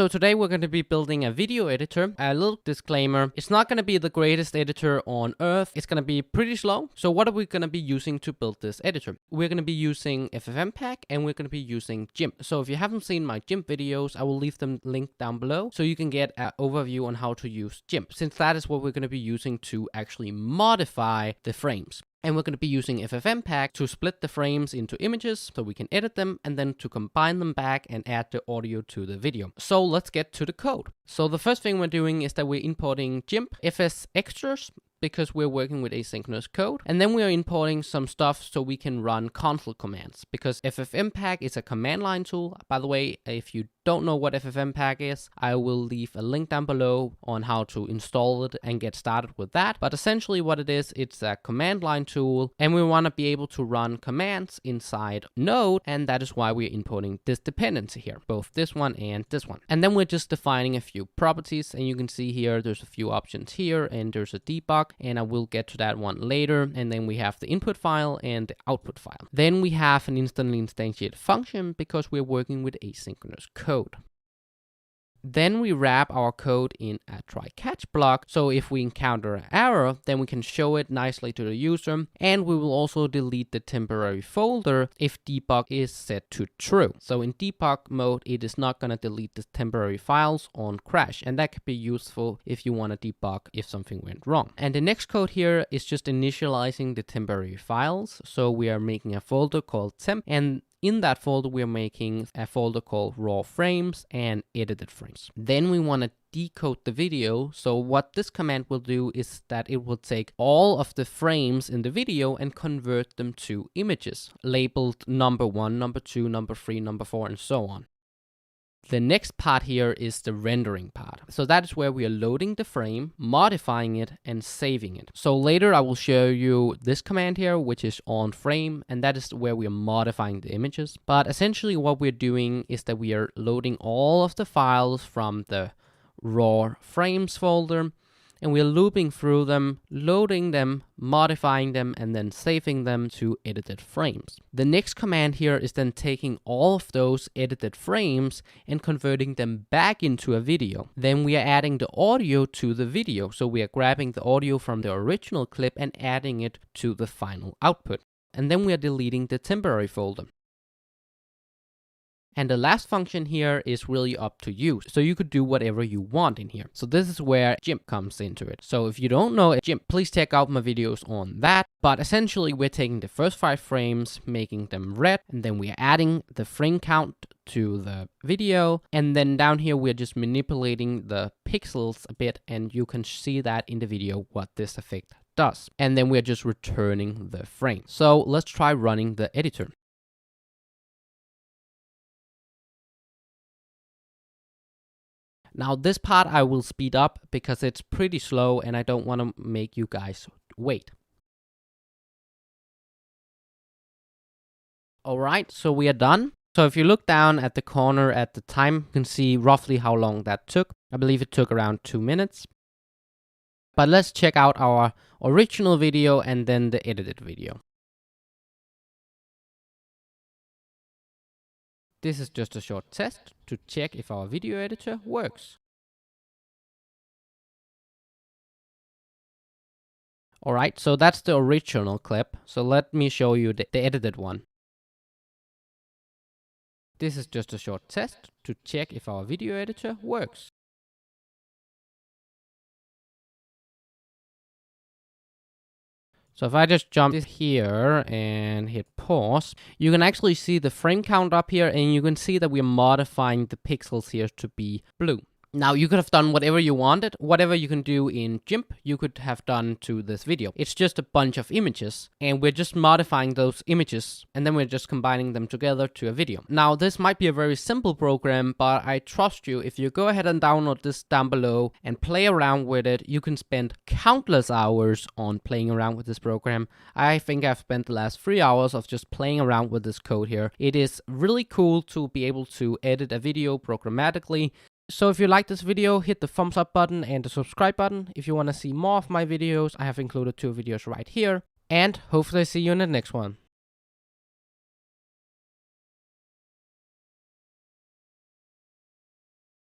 So today we're going to be building a video editor. A little disclaimer, it's not going to be the greatest editor on earth. It's going to be pretty slow. So what are we going to be using to build this editor? We're going to be using FFmpeg and we're going to be using Jimp. So if you haven't seen my Jimp videos, I will leave them linked down below so you can get an overview on how to use Jimp, since that is what we're going to be using to actually modify the frames. And we're going to be using FFmpeg to split the frames into images so we can edit them and then to combine them back and add the audio to the video. So let's get to the code. So the first thing we're doing is that we're importing Jimp FS extras because we're working with asynchronous code. And then we're importing some stuff so we can run console commands because FFmpeg is a command line tool. By the way, if you don't know what FFmpeg is, I will leave a link down below on how to install it and get started with that. But essentially what it is, it's a command line tool and we want to be able to run commands inside Node, and that is why we're importing this dependency here, both this one and this one. And then we're just defining a few properties, and you can see here there's a few options here and there's a debug, and I will get to that one later. And then we have the input file and the output file. Then we have an instantly instantiated function because we're working with asynchronous code. Then we wrap our code in a try-catch block, so if we encounter an error, then we can show it nicely to the user, and we will also delete the temporary folder if debug is set to true. So in debug mode, it is not going to delete the temporary files on crash, and that could be useful if you want to debug if something went wrong. And the next code here is just initializing the temporary files, so we are making a folder called temp, and in that folder, we're making a folder called raw frames and edited frames. Then we want to decode the video. So what this command will do is that it will take all of the frames in the video and convert them to images labeled number 1, number 2, number 3, number 4, and so on. The next part here is the rendering part. So that is where we are loading the frame, modifying it, and saving it. So later I will show you this command here, which is on frame, and that is where we are modifying the images. But essentially what we're doing is that we are loading all of the files from the raw frames folder, and we're looping through them, loading them, modifying them, and then saving them to edited frames. The next command here is then taking all of those edited frames and converting them back into a video. Then we are adding the audio to the video. So we are grabbing the audio from the original clip and adding it to the final output. And then we are deleting the temporary folder. And the last function here is really up to you. So you could do whatever you want in here. So this is where Jimp comes into it. So if you don't know Jimp, please check out my videos on that. But essentially we're taking the first 5 frames, making them red, and then we are adding the frame count to the video. And then down here, we're just manipulating the pixels a bit, and you can see that in the video what this effect does. And then we're just returning the frame. So let's try running the editor. Now this part I will speed up because it's pretty slow and I don't want to make you guys wait. Alright, so we are done. So if you look down at the corner at the time, you can see roughly how long that took. I believe it took around 2 minutes. But let's check out our original video and then the edited video. This is just a short test to check if our video editor works. Alright, so that's the original clip. So let me show you the edited one. This is just a short test to check if our video editor works. So if I just jump here and hit pause, you can actually see the frame count up here, and you can see that we're modifying the pixels here to be blue. Now you could have done whatever you wanted. Whatever you can do in Jimp, you could have done to this video. It's just a bunch of images, and we're just modifying those images, and then we're just combining them together to a video. Now this might be a very simple program, but I trust you, if you go ahead and download this down below and play around with it, you can spend countless hours on playing around with this program. I think I've spent the last 3 hours of just playing around with this code here. It is really cool to be able to edit a video programmatically. So if you like this video, hit the thumbs up button and the subscribe button. If you want to see more of my videos, I have included 2 videos right here. And hopefully I see you in the next one.